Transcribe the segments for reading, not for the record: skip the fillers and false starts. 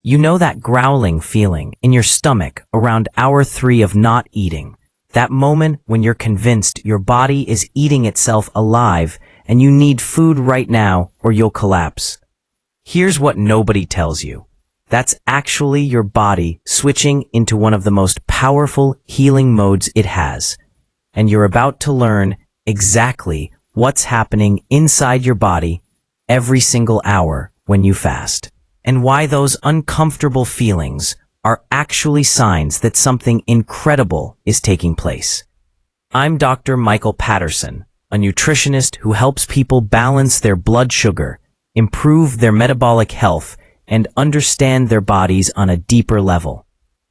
You know that growling feeling in your stomach around hour 3 of not eating. That moment when you're convinced your body is eating itself alive and you need food right now or you'll collapse. Here's what nobody tells you. That's actually your body switching into one of the most powerful healing modes it has. And you're about to learn exactly what's happening inside your body every single hour when you fast. And why those uncomfortable feelings are actually signs that something incredible is taking place. I'm Dr. Michael Patterson, a nutritionist who helps people balance their blood sugar, improve their metabolic health, and understand their bodies on a deeper level.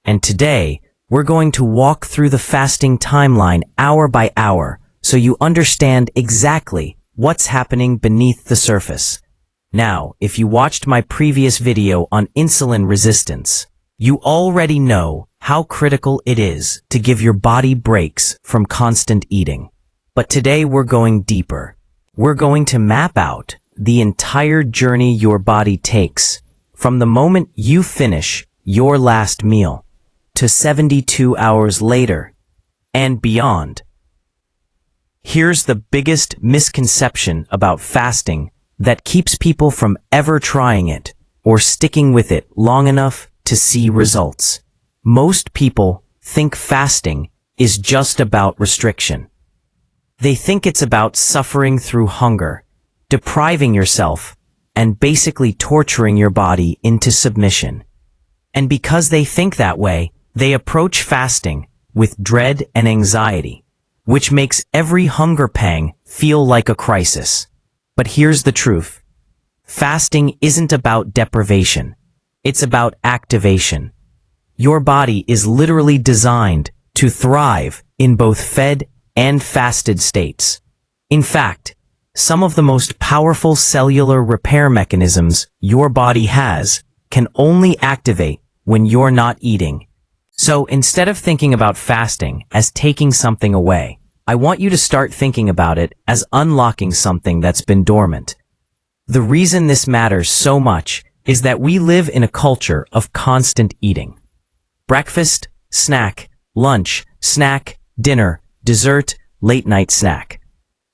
And today, we're going to walk through the fasting timeline hour by hour so you understand exactly what's happening beneath the surface. Now, if you watched my previous video on insulin resistance, you already know how critical it is to give your body breaks from constant eating. But today we're going deeper. We're going to map out the entire journey your body takes from the moment you finish your last meal to 72 hours later and beyond. Here's the biggest misconception about fasting that keeps people from ever trying it or sticking with it long enough to see results. Most people think fasting is just about restriction. They think it's about suffering through hunger, depriving yourself, and basically torturing your body into submission. And because they think that way, they approach fasting with dread and anxiety, which makes every hunger pang feel like a crisis. But here's the truth. Fasting isn't about deprivation. It's about activation. Your body is literally designed to thrive in both fed and fasted states. In fact, some of the most powerful cellular repair mechanisms your body has can only activate when you're not eating. So instead of thinking about fasting as taking something away, I want you to start thinking about it as unlocking something that's been dormant. The reason this matters so much is that we live in a culture of constant eating. Breakfast, snack, lunch, snack, dinner, dessert, late night snack.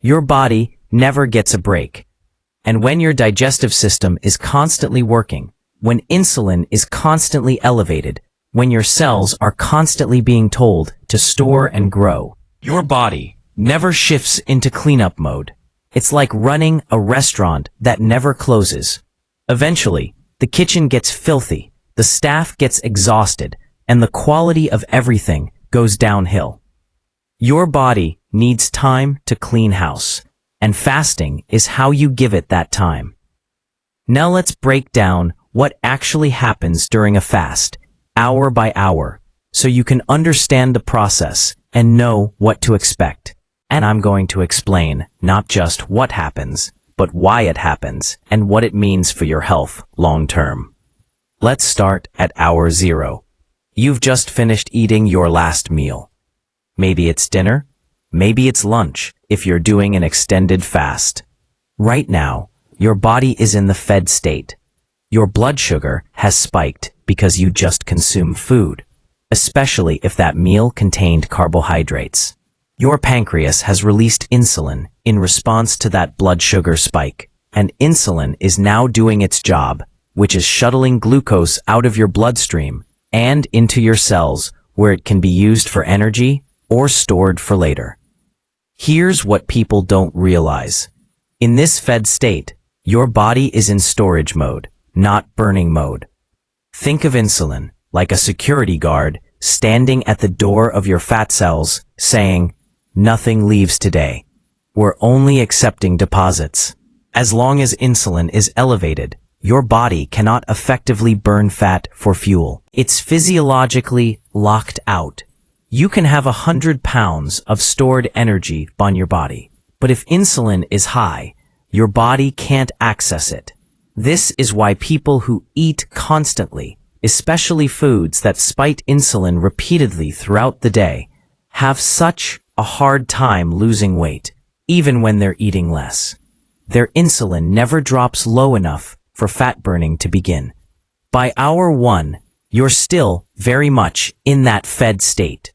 Your body never gets a break. And when your digestive system is constantly working, when insulin is constantly elevated, when your cells are constantly being told to store and grow, your body never shifts into cleanup mode. It's like running a restaurant that never closes. Eventually, the kitchen gets filthy, the staff gets exhausted, and the quality of everything goes downhill. Your body needs time to clean house, and fasting is how you give it that time. Now let's break down what actually happens during a fast, hour by hour, so you can understand the process and know what to expect. And I'm going to explain not just what happens, but why it happens and what it means for your health long term. Let's start at hour 0. You've just finished eating your last meal. Maybe it's dinner, maybe it's lunch if you're doing an extended fast. Right now, your body is in the fed state. Your blood sugar has spiked because you just consumed food, especially if that meal contained carbohydrates. Your pancreas has released insulin in response to that blood sugar spike, and insulin is now doing its job, which is shuttling glucose out of your bloodstream and into your cells where it can be used for energy or stored for later. Here's what people don't realize. In this fed state, your body is in storage mode, not burning mode. Think of insulin like a security guard standing at the door of your fat cells saying, "Nothing leaves today. We're only accepting deposits." As long as insulin is elevated, your body cannot effectively burn fat for fuel. It's physiologically locked out. You can have 100 pounds of stored energy on your body, but if insulin is high, your body can't access it. This is why people who eat constantly, especially foods that spike insulin repeatedly throughout the day, have such a hard time losing weight, even when they're eating less. Their insulin never drops low enough for fat burning to begin. By hour 1, you're still very much in that fed state.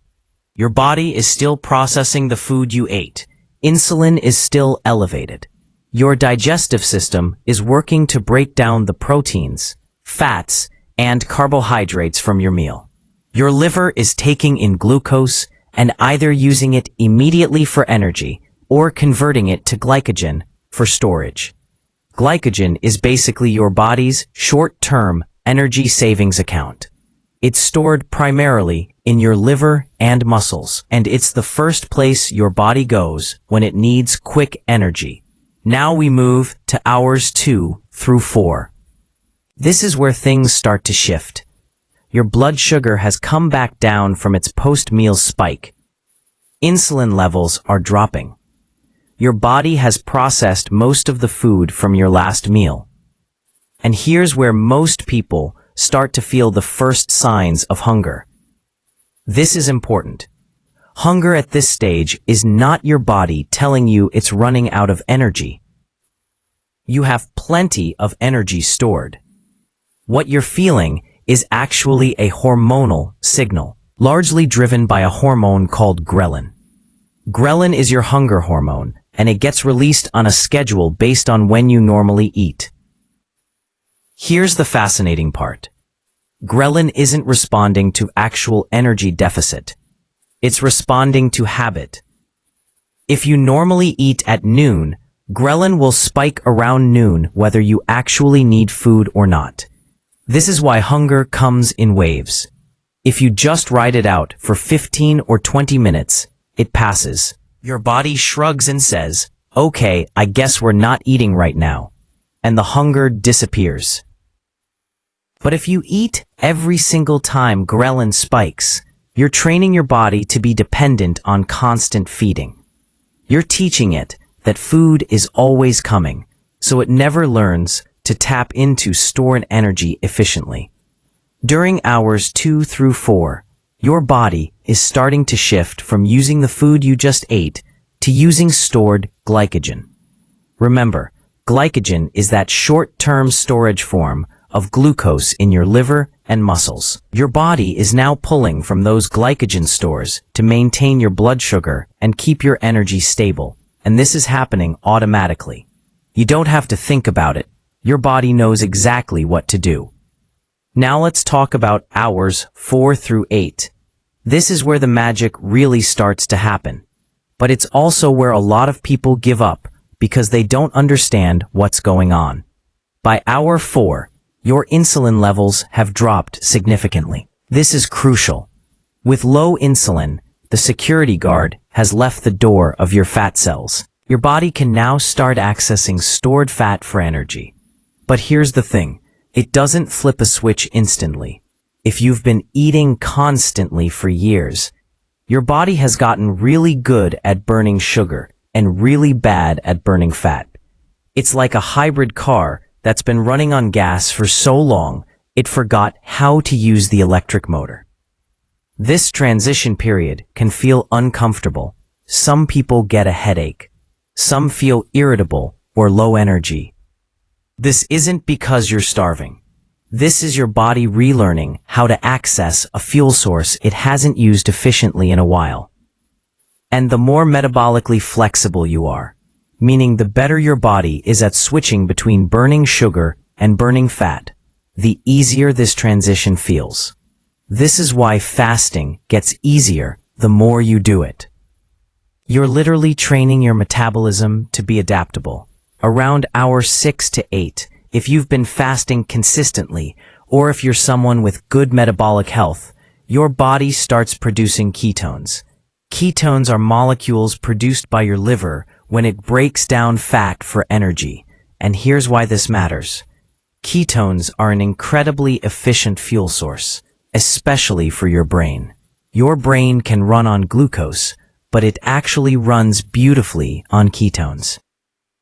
Your body is still processing the food you ate. Insulin is still elevated. Your digestive system is working to break down the proteins, fats, and carbohydrates from your meal. Your liver is taking in glucose and either using it immediately for energy or converting it to glycogen for storage. Glycogen is basically your body's short-term energy savings account. It's stored primarily in your liver and muscles, and it's the first place your body goes when it needs quick energy. Now we move to hours 2 through 4. This is where things start to shift. Your blood sugar has come back down from its post-meal spike. Insulin levels are dropping. Your body has processed most of the food from your last meal. And here's where most people start to feel the first signs of hunger. This is important. Hunger at this stage is not your body telling you it's running out of energy. You have plenty of energy stored. What you're feeling is actually a hormonal signal, largely driven by a hormone called ghrelin. Ghrelin is your hunger hormone, and it gets released on a schedule based on when you normally eat. Here's the fascinating part. Ghrelin isn't responding to actual energy deficit. It's responding to habit. If you normally eat at noon, ghrelin will spike around noon whether you actually need food or not. This is why hunger comes in waves. If you just ride it out for 15 or 20 minutes, it passes. Your body shrugs and says, "Okay, I guess we're not eating right now." And the hunger disappears. But if you eat every single time ghrelin spikes, you're training your body to be dependent on constant feeding. You're teaching it that food is always coming, so it never learns to tap into stored energy efficiently. During hours 2 through 4, your body is starting to shift from using the food you just ate to using stored glycogen. Remember, glycogen is that short-term storage form of glucose in your liver and muscles. Your body is now pulling from those glycogen stores to maintain your blood sugar and keep your energy stable, and this is happening automatically. You don't have to think about it. Your body knows exactly what to do. Now let's talk about hours 4 through 8. This is where the magic really starts to happen. But it's also where a lot of people give up because they don't understand what's going on. By hour 4, your insulin levels have dropped significantly. This is crucial. With low insulin, the security guard has left the door of your fat cells. Your body can now start accessing stored fat for energy. But here's the thing. It doesn't flip a switch instantly. If you've been eating constantly for years, your body has gotten really good at burning sugar and really bad at burning fat. It's like a hybrid car that's been running on gas for so long, it forgot how to use the electric motor. This transition period can feel uncomfortable. Some people get a headache. Some feel irritable or low energy. This isn't because you're starving. This is your body relearning how to access a fuel source it hasn't used efficiently in a while. And the more metabolically flexible you are, meaning the better your body is at switching between burning sugar and burning fat, the easier this transition feels. This is why fasting gets easier the more you do it. You're literally training your metabolism to be adaptable. Around hour 6 to 8, if you've been fasting consistently, or if you're someone with good metabolic health, your body starts producing ketones. Ketones are molecules produced by your liver when it breaks down fat for energy. And here's why this matters. Ketones are an incredibly efficient fuel source, especially for your brain. Your brain can run on glucose, but it actually runs beautifully on ketones.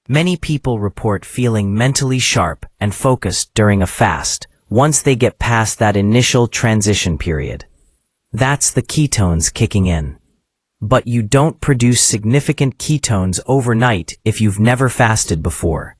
Many people report feeling mentally sharp and focused during a fast once they get past that initial transition period. That's the ketones kicking in. But you don't produce significant ketones overnight if you've never fasted before.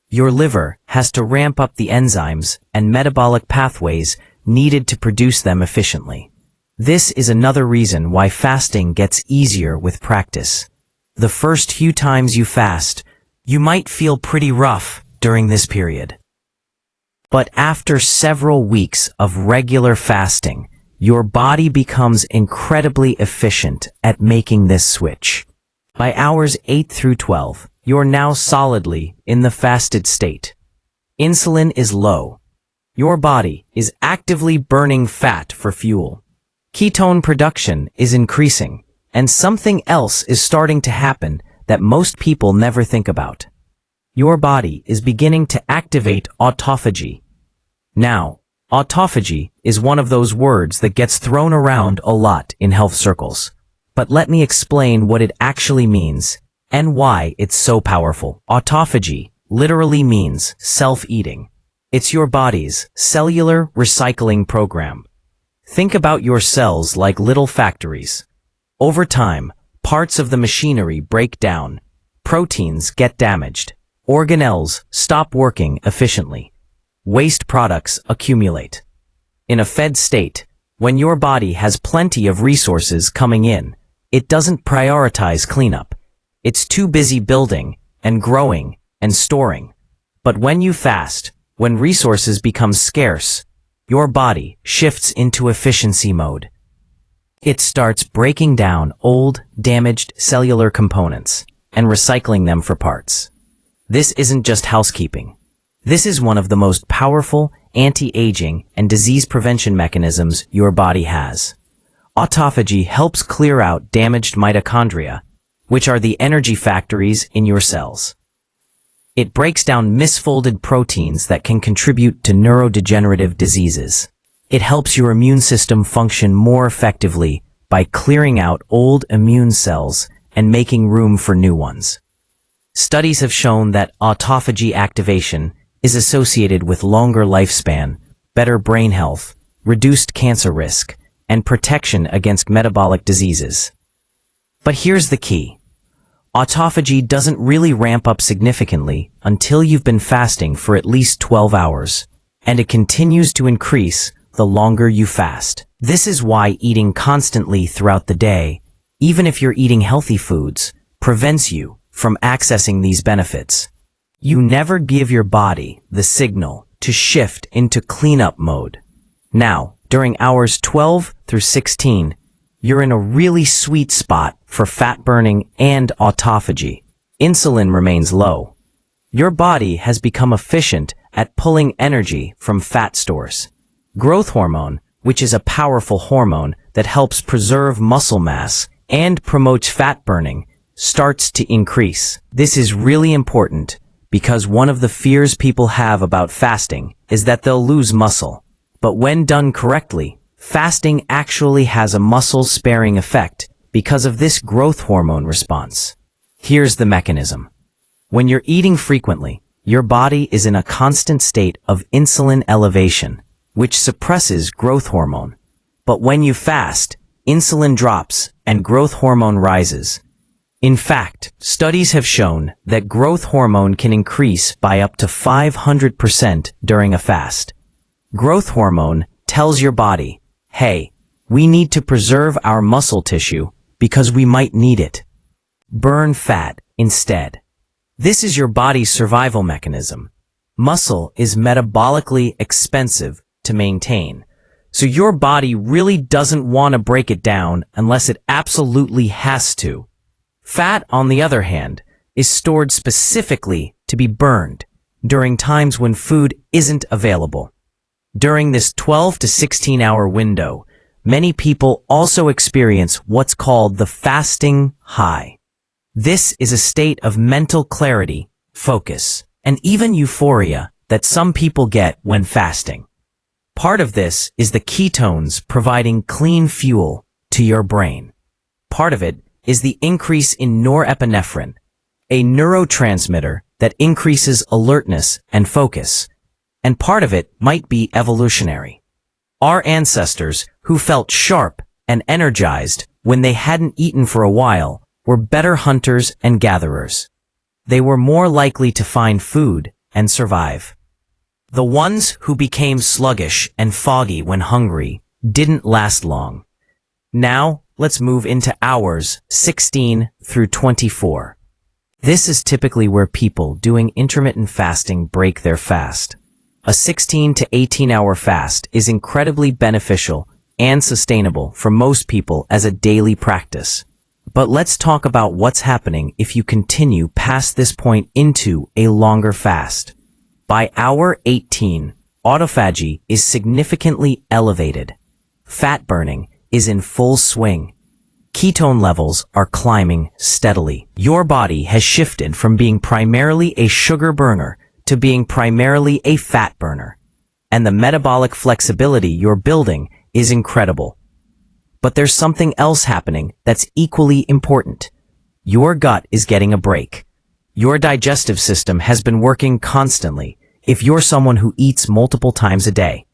Your liver has to ramp up the enzymes and metabolic pathways needed to produce them efficiently. This is another reason why fasting gets easier with practice. The first few times you fast, you might feel pretty rough during this period. But after several weeks of regular fasting, your body becomes incredibly efficient at making this switch. By hours 8 through 12, you're now solidly in the fasted state. Insulin is low. Your body is actively burning fat for fuel. Ketone production is increasing, and something else is starting to happen that most people never think about. Your body is beginning to activate autophagy. Now, autophagy is one of those words that gets thrown around a lot in health circles. But let me explain what it actually means and why it's so powerful. Autophagy literally means self-eating. It's your body's cellular recycling program. Think about your cells like little factories. Over time, parts of the machinery break down, proteins get damaged, organelles stop working efficiently, waste products accumulate. In a fed state, when your body has plenty of resources coming in, it doesn't prioritize cleanup. It's too busy building and growing and storing. But when you fast, when resources become scarce, your body shifts into efficiency mode. It starts breaking down old, damaged cellular components and recycling them for parts. This isn't just housekeeping. This is one of the most powerful anti-aging and disease prevention mechanisms your body has. Autophagy helps clear out damaged mitochondria, which are the energy factories in your cells. It breaks down misfolded proteins that can contribute to neurodegenerative diseases. It helps your immune system function more effectively by clearing out old immune cells and making room for new ones. Studies have shown that autophagy activation is associated with longer lifespan, better brain health, reduced cancer risk, and protection against metabolic diseases. But here's the key. Autophagy doesn't really ramp up significantly until you've been fasting for at least 12 hours, and it continues to increase the longer you fast. This is why eating constantly throughout the day, even if you're eating healthy foods, prevents you from accessing these benefits. You never give your body the signal to shift into cleanup mode. Now, during hours 12 through 16, you're in a really sweet spot for fat burning and autophagy. Insulin remains low. Your body has become efficient at pulling energy from fat stores. Growth hormone, which is a powerful hormone that helps preserve muscle mass and promotes fat burning, starts to increase. This is really important because one of the fears people have about fasting is that they'll lose muscle. But when done correctly, fasting actually has a muscle-sparing effect because of this growth hormone response. Here's the mechanism. When you're eating frequently, your body is in a constant state of insulin elevation, which suppresses growth hormone. But when you fast, insulin drops and growth hormone rises. In fact, studies have shown that growth hormone can increase by up to 500% during a fast. Growth hormone tells your body, hey, we need to preserve our muscle tissue because we might need it. Burn fat instead. This is your body's survival mechanism. Muscle is metabolically expensive to maintain, so your body really doesn't want to break it down unless it absolutely has to. Fat, on the other hand, is stored specifically to be burned during times when food isn't available. During this 12 to 16-hour window, many people also experience what's called the fasting high. This is a state of mental clarity, focus, and even euphoria that some people get when fasting. Part of this is the ketones providing clean fuel to your brain. Part of it is the increase in norepinephrine, a neurotransmitter that increases alertness and focus. And part of it might be evolutionary. Our ancestors, who felt sharp and energized when they hadn't eaten for a while, were better hunters and gatherers. They were more likely to find food and survive. The ones who became sluggish and foggy when hungry didn't last long. Now, let's move into hours 16 through 24. This is typically where people doing intermittent fasting break their fast. A 16 to 18-hour fast is incredibly beneficial and sustainable for most people as a daily practice. But let's talk about what's happening if you continue past this point into a longer fast. By hour 18, autophagy is significantly elevated. Fat burning is in full swing. Ketone levels are climbing steadily. Your body has shifted from being primarily a sugar burner to being primarily a fat burner. And the metabolic flexibility you're building is incredible. But there's something else happening that's equally important. Your gut is getting a break. Your digestive system has been working constantly if you're someone who eats multiple times a day.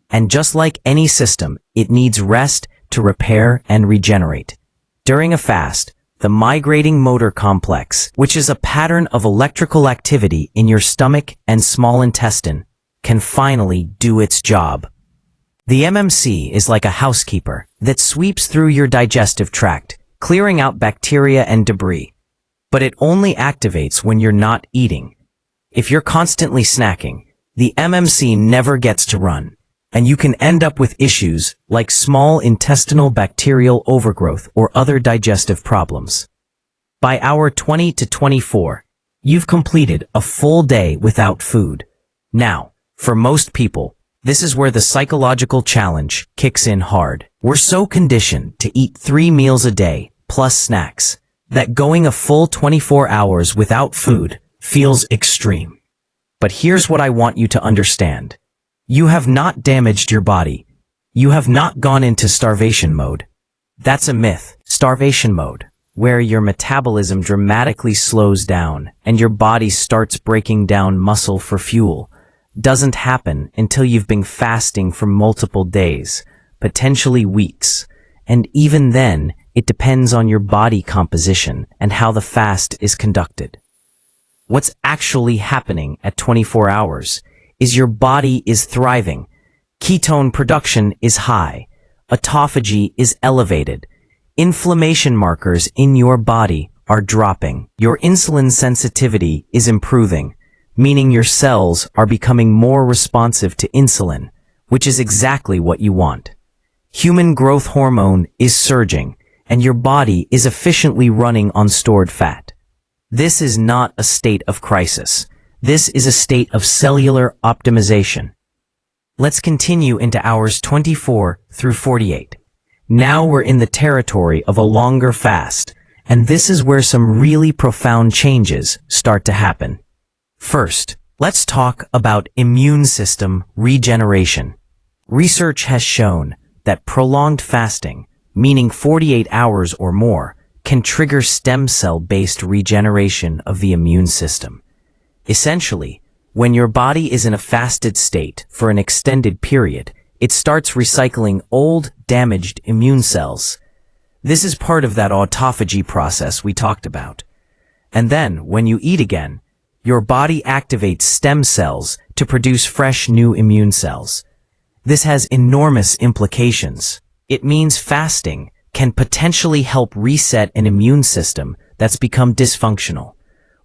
And just like any system, it needs rest to repair and regenerate. During a fast, the migrating motor complex, which is a pattern of electrical activity in your stomach and small intestine, can finally do its job. The MMC is like a housekeeper that sweeps through your digestive tract, clearing out bacteria and debris. But it only activates when you're not eating. If you're constantly snacking, the MMC never gets to run, and you can end up with issues like small intestinal bacterial overgrowth or other digestive problems. By hour 20 to 24, you've completed a full day without food. Now, for most people, this is where the psychological challenge kicks in hard. We're so conditioned to eat 3 meals a day, plus snacks, that going a full 24 hours without food feels extreme. But here's what I want you to understand. You have not damaged your body. You have not gone into starvation mode. That's a myth. Starvation mode, where your metabolism dramatically slows down and your body starts breaking down muscle for fuel, doesn't happen until you've been fasting for multiple days, potentially weeks, and even then, it depends on your body composition and how the fast is conducted. What's actually happening at 24 hours is your body is thriving, ketone production is high, autophagy is elevated, inflammation markers in your body are dropping, your insulin sensitivity is improving, meaning your cells are becoming more responsive to insulin, which is exactly what you want. Human growth hormone is surging, and your body is efficiently running on stored fat. This is not a state of crisis. This is a state of cellular optimization. Let's continue into hours 24 through 48. Now we're in the territory of a longer fast, and this is where some really profound changes start to happen. First, let's talk about immune system regeneration. Research has shown that prolonged fasting, meaning 48 hours or more, can trigger stem cell-based regeneration of the immune system. Essentially, when your body is in a fasted state for an extended period, it starts recycling old, damaged immune cells. This is part of that autophagy process we talked about. And then, when you eat again, your body activates stem cells to produce fresh new immune cells. This has enormous implications. It means fasting can potentially help reset an immune system that's become dysfunctional.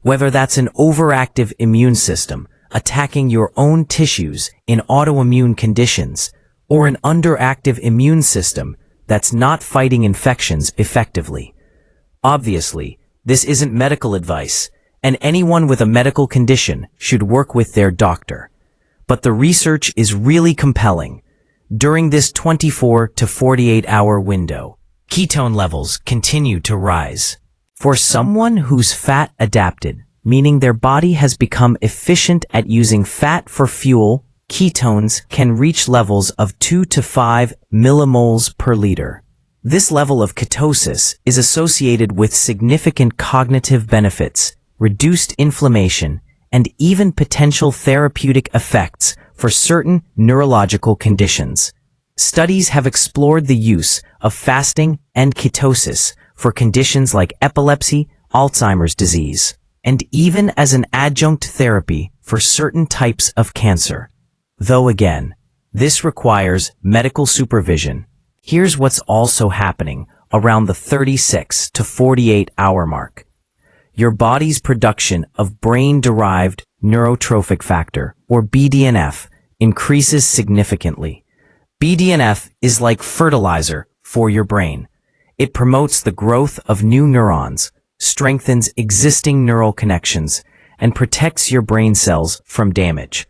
Whether that's an overactive immune system attacking your own tissues in autoimmune conditions, or an underactive immune system that's not fighting infections effectively. Obviously, this isn't medical advice, and anyone with a medical condition should work with their doctor. But the research is really compelling. During this 24 to 48 hour window, ketone levels continue to rise. For someone who's fat adapted, meaning their body has become efficient at using fat for fuel, ketones can reach levels of 2 to 5 millimoles per liter. This level of ketosis is associated with significant cognitive benefits, reduced inflammation, and even potential therapeutic effects for certain neurological conditions. Studies have explored the use of fasting and ketosis for conditions like epilepsy, Alzheimer's disease, and even as an adjunct therapy for certain types of cancer. Though again, this requires medical supervision. Here's what's also happening around the 36 to 48 hour mark. Your body's production of brain-derived neurotrophic factor, or BDNF, increases significantly. BDNF is like fertilizer for your brain. It promotes the growth of new neurons, strengthens existing neural connections, and protects your brain cells from damage.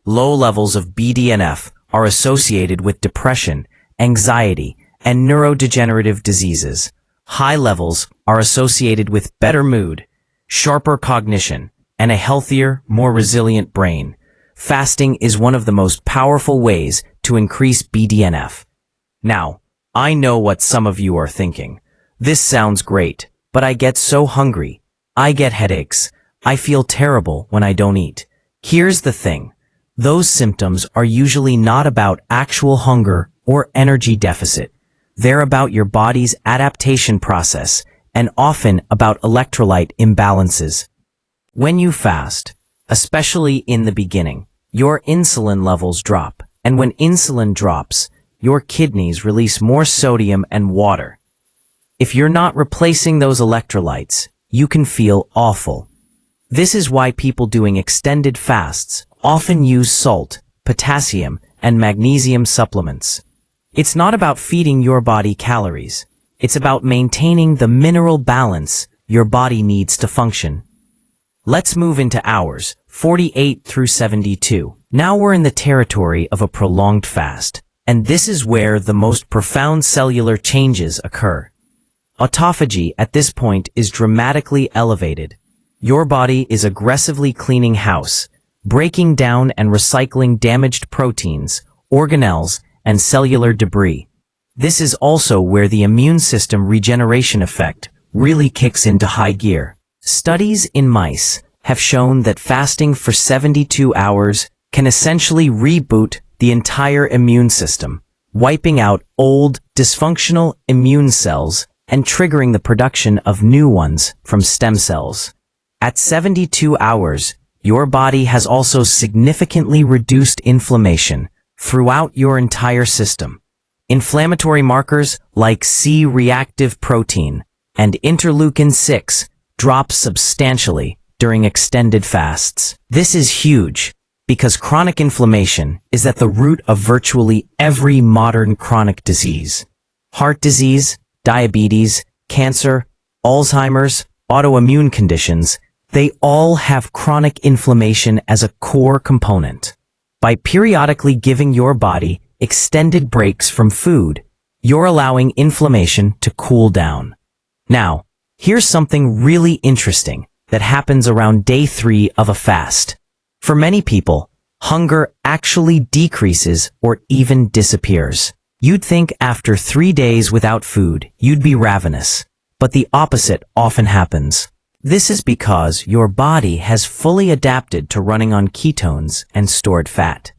Low levels of BDNF are associated with depression, anxiety, and neurodegenerative diseases. High levels are associated with better mood, sharper cognition, and a healthier, more resilient brain. Fasting is one of the most powerful ways to increase BDNF. Now, I know what some of you are thinking. This sounds great, but I get so hungry. I get headaches. I feel terrible when I don't eat. Here's the thing. Those symptoms are usually not about actual hunger or energy deficit. They're about your body's adaptation process and often about electrolyte imbalances. When you fast, especially in the beginning, your insulin levels drop, and when insulin drops, your kidneys release more sodium and water. If you're not replacing those electrolytes, you can feel awful. This is why people doing extended fasts often use salt, potassium, and magnesium supplements. It's not about feeding your body calories. It's about maintaining the mineral balance your body needs to function. Let's move into hours 48 through 72. Now we're in the territory of a prolonged fast, and this is where the most profound cellular changes occur. Autophagy at this point is dramatically elevated. Your body is aggressively cleaning house, breaking down and recycling damaged proteins, organelles, and cellular debris. This is also where the immune system regeneration effect really kicks into high gear. Studies in mice have shown that fasting for 72 hours can essentially reboot the entire immune system, wiping out old, dysfunctional immune cells and triggering the production of new ones from stem cells. At 72 hours, your body has also significantly reduced inflammation throughout your entire system. Inflammatory markers like C-reactive protein and interleukin-6 drop substantially during extended fasts. This is huge because chronic inflammation is at the root of virtually every modern chronic disease. Heart disease, diabetes, cancer, Alzheimer's, autoimmune conditions, they all have chronic inflammation as a core component. By periodically giving your body extended breaks from food, you're allowing inflammation to cool down. Now, here's something really interesting that happens around day 3 of a fast. For many people, hunger actually decreases or even disappears. You'd think after 3 days without food, you'd be ravenous, but the opposite often happens. This is because your body has fully adapted to running on ketones and stored fat.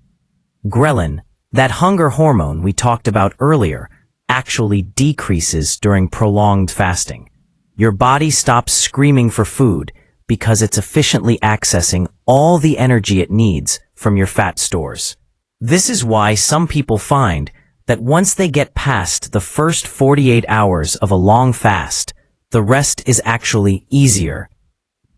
Ghrelin, that hunger hormone we talked about earlier, actually decreases during prolonged fasting. Your body stops screaming for food because it's efficiently accessing all the energy it needs from your fat stores. This is why some people find that once they get past the first 48 hours of a long fast, the rest is actually easier.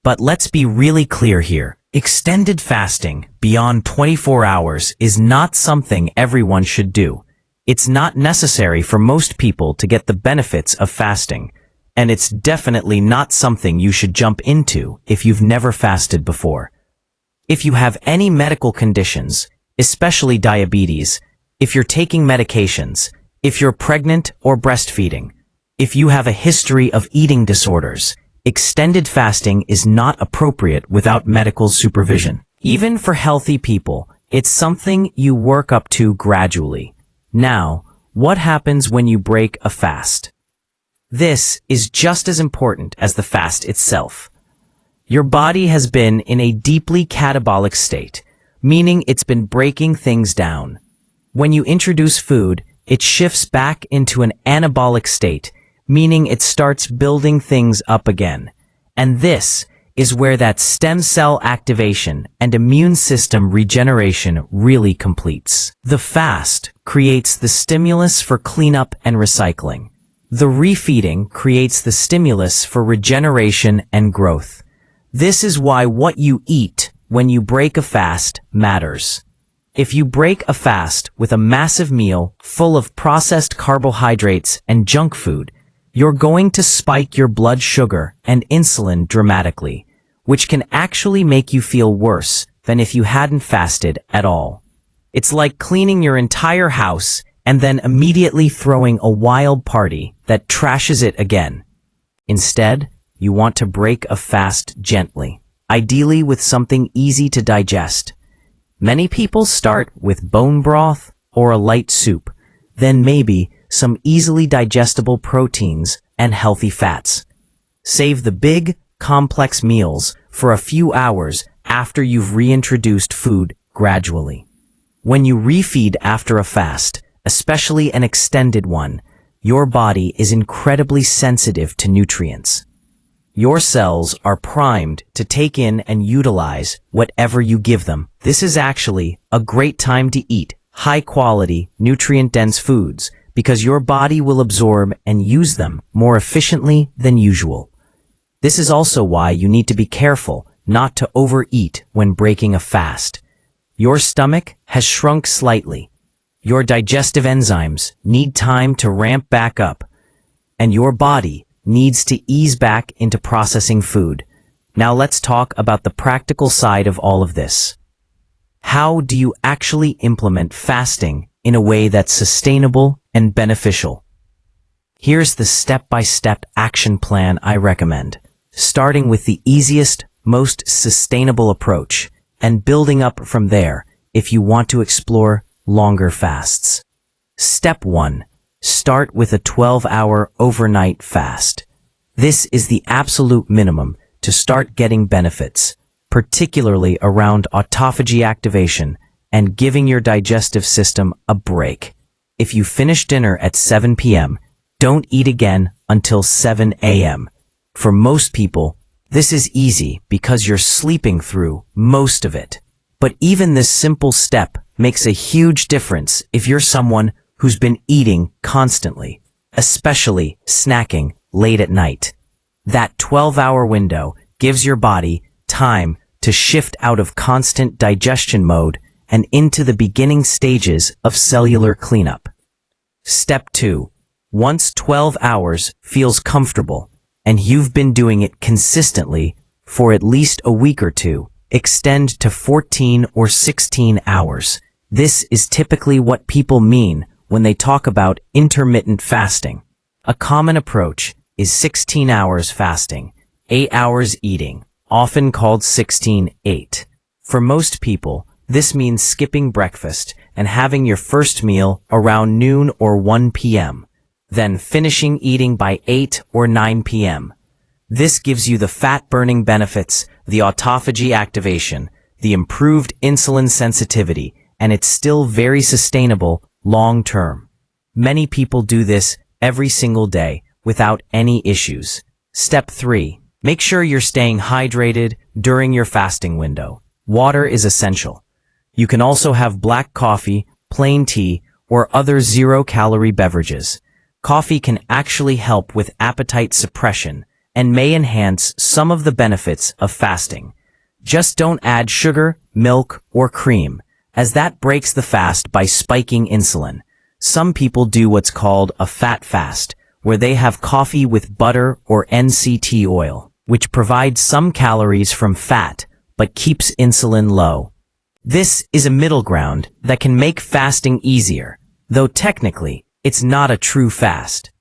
But let's be really clear here. Extended fasting beyond 24 hours is not something everyone should do. It's not necessary for most people to get the benefits of fasting, and it's definitely not something you should jump into if you've never fasted before. If you have any medical conditions, especially diabetes, if you're taking medications, if you're pregnant or breastfeeding, if you have a history of eating disorders, extended fasting is not appropriate without medical supervision. Even for healthy people, it's something you work up to gradually. Now, what happens when you break a fast? This is just as important as the fast itself. Your body has been in a deeply catabolic state, meaning it's been breaking things down. When you introduce food, it shifts back into an anabolic state, meaning it starts building things up again. And this is where that stem cell activation and immune system regeneration really completes. The fast creates the stimulus for cleanup and recycling. The refeeding creates the stimulus for regeneration and growth. This is why what you eat when you break a fast matters. If you break a fast with a massive meal full of processed carbohydrates and junk food, you're going to spike your blood sugar and insulin dramatically, which can actually make you feel worse than if you hadn't fasted at all. It's like cleaning your entire house and then immediately throwing a wild party that trashes it again. Instead, you want to break a fast gently, ideally with something easy to digest. Many people start with bone broth or a light soup, then maybe some easily digestible proteins and healthy fats. Save the big, complex meals for a few hours after you've reintroduced food gradually. When you refeed after a fast, especially an extended one, your body is incredibly sensitive to nutrients. Your cells are primed to take in and utilize whatever you give them. This is actually a great time to eat high-quality, nutrient-dense foods because your body will absorb and use them more efficiently than usual. This is also why you need to be careful not to overeat when breaking a fast. Your stomach has shrunk slightly. Your digestive enzymes need time to ramp back up, and your body needs to ease back into processing food. Now let's talk about the practical side of all of this. How do you actually implement fasting in a way that's sustainable and beneficial? Here's the step-by-step action plan I recommend, starting with the easiest, most sustainable approach, and building up from there if you want to explore longer fasts. Step 1. Start with a 12-hour overnight fast. This is the absolute minimum to start getting benefits, particularly around autophagy activation and giving your digestive system a break. If you finish dinner at 7 p.m., don't eat again until 7 a.m. For most people, this is easy because you're sleeping through most of it. But even this simple step makes a huge difference if you're someone who's been eating constantly, especially snacking late at night. That 12-hour window gives your body time to shift out of constant digestion mode and into the beginning stages of cellular cleanup. Step 2. Once 12 hours feels comfortable, and you've been doing it consistently for at least a week or two, extend to 14 or 16 hours. This is typically what people mean when they talk about intermittent fasting. A common approach is 16 hours fasting, 8 hours eating, often called 16-8. For most people, this means skipping breakfast and having your first meal around noon or 1 p.m., then finishing eating by 8 or 9 p.m. This gives you the fat-burning benefits, the autophagy activation, the improved insulin sensitivity, and it's still very sustainable long-term. Many people do this every single day without any issues. Step 3. Make sure you're staying hydrated during your fasting window. Water is essential. You can also have black coffee, plain tea, or other zero-calorie beverages. Coffee can actually help with appetite suppression and may enhance some of the benefits of fasting. Just don't add sugar, milk, or cream, as that breaks the fast by spiking insulin. Some people do what's called a fat fast, where they have coffee with butter or NCT oil, which provides some calories from fat but keeps insulin low. This is a middle ground that can make fasting easier, though technically, it's not a true fast.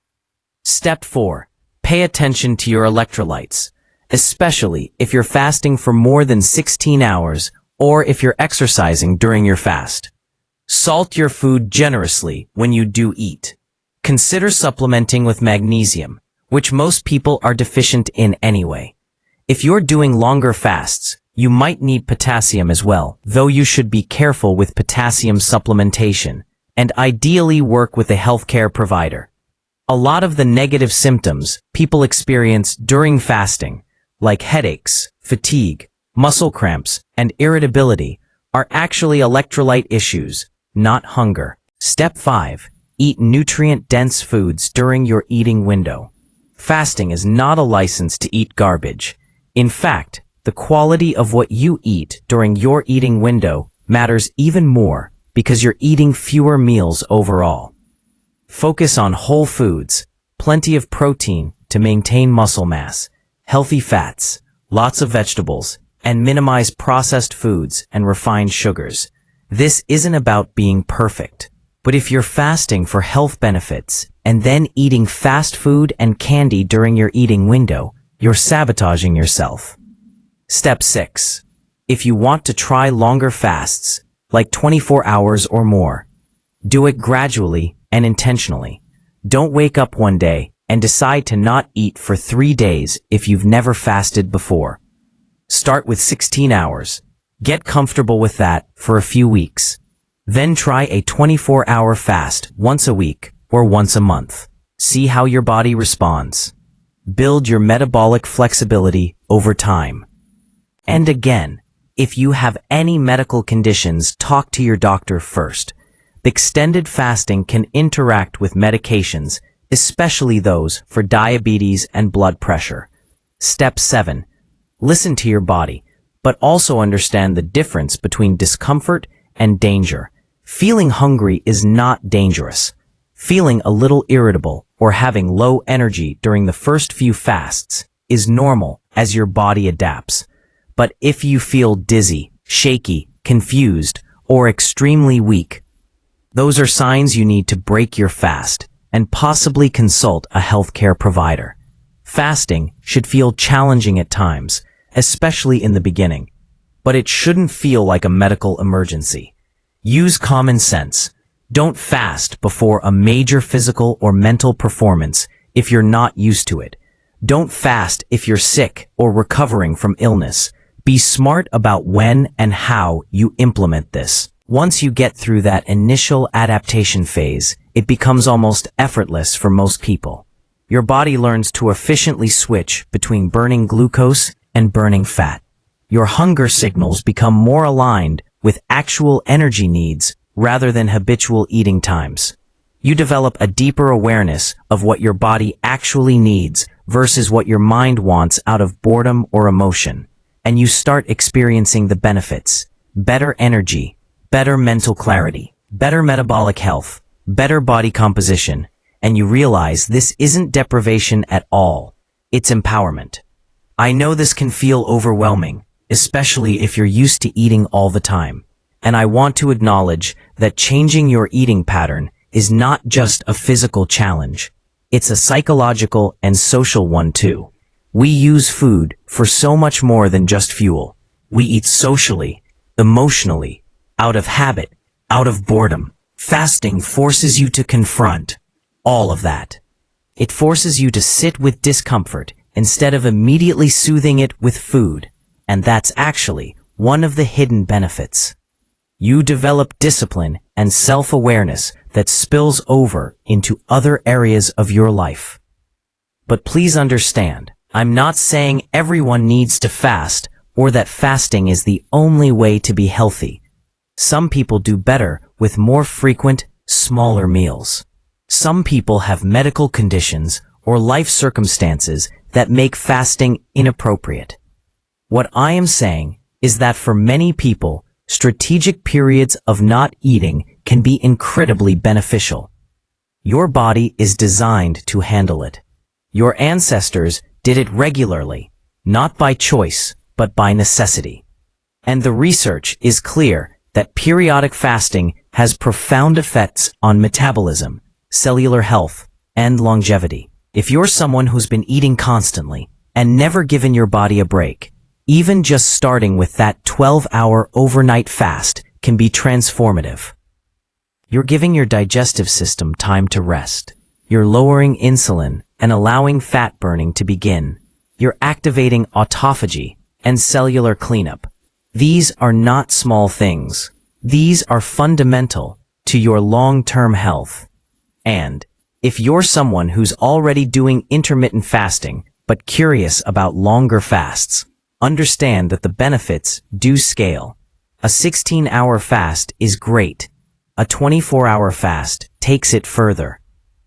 Step 4. Pay attention to your electrolytes, especially if you're fasting for more than 16 hours or if you're exercising during your fast. Salt your food generously when you do eat. Consider supplementing with magnesium, which most people are deficient in anyway. If you're doing longer fasts, you might need potassium as well, though you should be careful with potassium supplementation and ideally work with a healthcare provider. A lot of the negative symptoms people experience during fasting, like headaches, fatigue, muscle cramps, and irritability, are actually electrolyte issues, not hunger. Step 5. Eat nutrient-dense foods during your eating window. Fasting is not a license to eat garbage. In fact, the quality of what you eat during your eating window matters even more because you're eating fewer meals overall. Focus on whole foods, plenty of protein to maintain muscle mass, healthy fats, lots of vegetables, and minimize processed foods and refined sugars. This isn't about being perfect, but if you're fasting for health benefits and then eating fast food and candy during your eating window, you're sabotaging yourself. Step 6. If you want to try longer fasts, like 24 hours or more, do it gradually and intentionally. Don't wake up one day and decide to not eat for 3 days if you've never fasted before. Start with 16 hours. Get comfortable with that for a few weeks. Then try a 24-hour fast once a week or once a month. See how your body responds. Build your metabolic flexibility over time. And again, if you have any medical conditions, talk to your doctor first. Extended fasting can interact with medications, especially those for diabetes and blood pressure. Step 7. Listen to your body, but also understand the difference between discomfort and danger. Feeling hungry is not dangerous. Feeling a little irritable or having low energy during the first few fasts is normal as your body adapts. But if you feel dizzy, shaky, confused, or extremely weak, those are signs you need to break your fast and possibly consult a healthcare provider. Fasting should feel challenging at times, especially in the beginning, but it shouldn't feel like a medical emergency. Use common sense. Don't fast before a major physical or mental performance if you're not used to it. Don't fast if you're sick or recovering from illness. Be smart about when and how you implement this. Once you get through that initial adaptation phase, it becomes almost effortless for most people. Your body learns to efficiently switch between burning glucose and burning fat. Your hunger signals become more aligned with actual energy needs rather than habitual eating times. You develop a deeper awareness of what your body actually needs versus what your mind wants out of boredom or emotion. And you start experiencing the benefits: better energy, better mental clarity, better metabolic health, better body composition, and you realize this isn't deprivation at all. It's empowerment. I know this can feel overwhelming, especially if you're used to eating all the time. And I want to acknowledge that changing your eating pattern is not just a physical challenge. It's a psychological and social one too. We use food for so much more than just fuel. We eat socially, emotionally, out of habit, out of boredom. Fasting forces you to confront all of that. It forces you to sit with discomfort instead of immediately soothing it with food. And that's actually one of the hidden benefits. You develop discipline and self-awareness that spills over into other areas of your life. But please understand, I'm not saying everyone needs to fast or that fasting is the only way to be healthy. Some people do better with more frequent, smaller meals. Some people have medical conditions or life circumstances that make fasting inappropriate. What I am saying is that for many people, strategic periods of not eating can be incredibly beneficial. Your body is designed to handle it. Your ancestors did it regularly, not by choice, but by necessity. And the research is clear that periodic fasting has profound effects on metabolism, cellular health, and longevity. If you're someone who's been eating constantly and never given your body a break, even just starting with that 12-hour overnight fast can be transformative. You're giving your digestive system time to rest. You're lowering insulin and allowing fat burning to begin. You're activating autophagy and cellular cleanup. These are not small things. These are fundamental to your long-term health. And if you're someone who's already doing intermittent fasting, but curious about longer fasts, understand that the benefits do scale. A 16-hour fast is great. A 24-hour fast takes it further.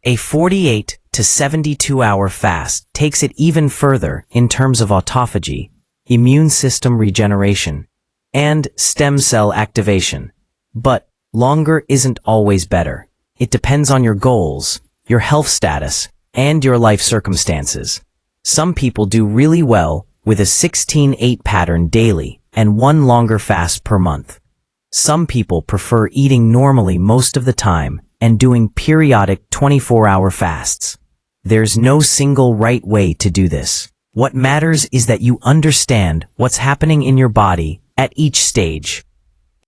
A 48 to 72-hour fast takes it even further in terms of autophagy, immune system regeneration, and stem cell activation. But longer isn't always better. It depends on your goals, your health status, and your life circumstances. Some people do really well with a 16-8 pattern daily and one longer fast per month. Some people prefer eating normally most of the time and doing periodic 24-hour fasts. There's no single right way to do this. What matters is that you understand what's happening in your body at each stage.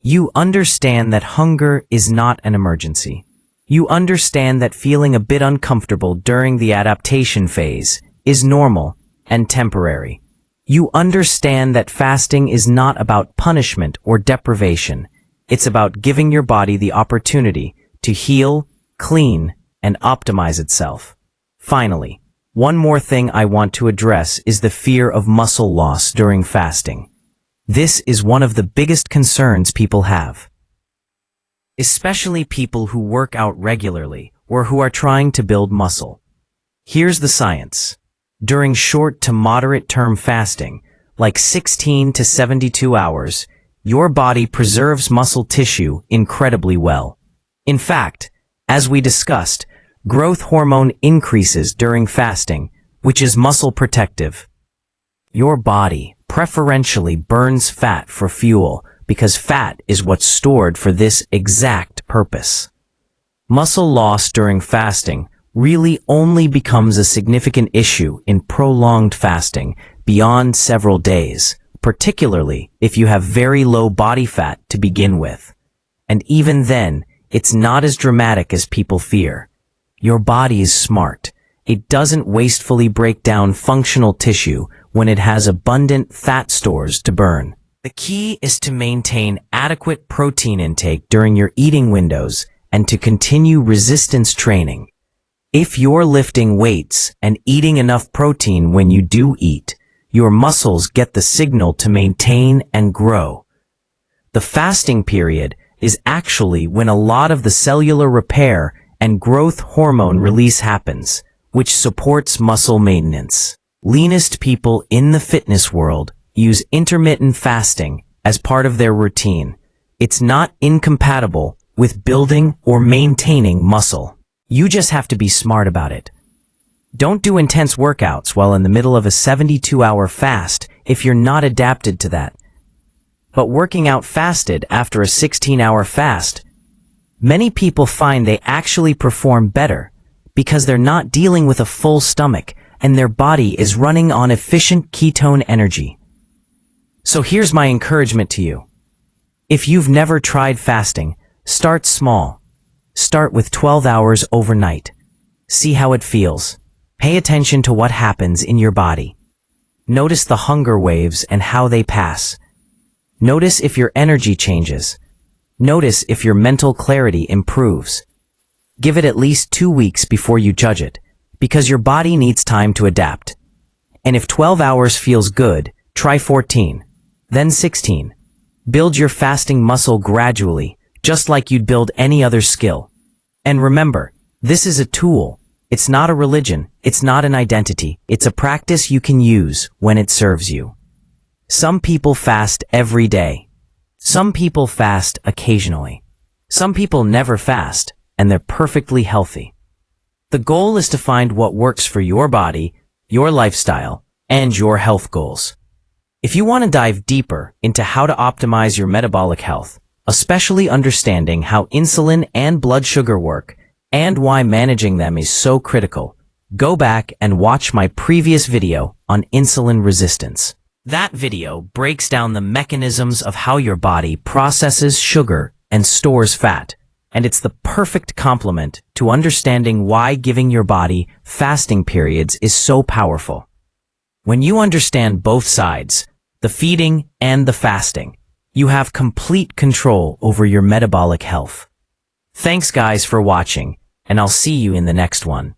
You understand that hunger is not an emergency. You understand that feeling a bit uncomfortable during the adaptation phase is normal and temporary. You understand that fasting is not about punishment or deprivation. It's about giving your body the opportunity to heal, clean, and optimize itself. Finally, one more thing I want to address is the fear of muscle loss during fasting. This is one of the biggest concerns people have, especially people who work out regularly or who are trying to build muscle. Here's the science. During short to moderate term fasting, like 16 to 72 hours, your body preserves muscle tissue incredibly well. In fact, as we discussed, growth hormone increases during fasting, which is muscle protective. Your body preferentially burns fat for fuel because fat is what's stored for this exact purpose. Muscle loss during fasting really only becomes a significant issue in prolonged fasting beyond several days, particularly if you have very low body fat to begin with. And even then, it's not as dramatic as people fear. Your body is smart. It doesn't wastefully break down functional tissue when it has abundant fat stores to burn. The key is to maintain adequate protein intake during your eating windows and to continue resistance training. If you're lifting weights and eating enough protein when you do eat, your muscles get the signal to maintain and grow. The fasting period is actually when a lot of the cellular repair and growth hormone release happens, which supports muscle maintenance. Leanest people in the fitness world use intermittent fasting as part of their routine. It's not incompatible with building or maintaining muscle. You just have to be smart about it. Don't do intense workouts while in the middle of a 72-hour fast if you're not adapted to that. But working out fasted after a 16-hour fast, many people find they actually perform better because they're not dealing with a full stomach and their body is running on efficient ketone energy. So here's my encouragement to you. If you've never tried fasting, start small. Start with 12 hours overnight. See how it feels. Pay attention to what happens in your body. Notice the hunger waves and how they pass. Notice if your energy changes. Notice if your mental clarity improves. Give it at least 2 weeks before you judge it, because your body needs time to adapt. And if 12 hours feels good, try 14, then 16. Build your fasting muscle gradually, just like you'd build any other skill. And remember, this is a tool. It's not a religion. It's not an identity. It's a practice you can use when it serves you. Some people fast every day. Some people fast occasionally. Some people never fast, and they're perfectly healthy. The goal is to find what works for your body, your lifestyle, and your health goals. If you want to dive deeper into how to optimize your metabolic health, especially understanding how insulin and blood sugar work, and why managing them is so critical, go back and watch my previous video on insulin resistance. That video breaks down the mechanisms of how your body processes sugar and stores fat, and it's the perfect complement to understanding why giving your body fasting periods is so powerful. When you understand both sides, the feeding and the fasting, you have complete control over your metabolic health. Thanks guys for watching, and I'll see you in the next one.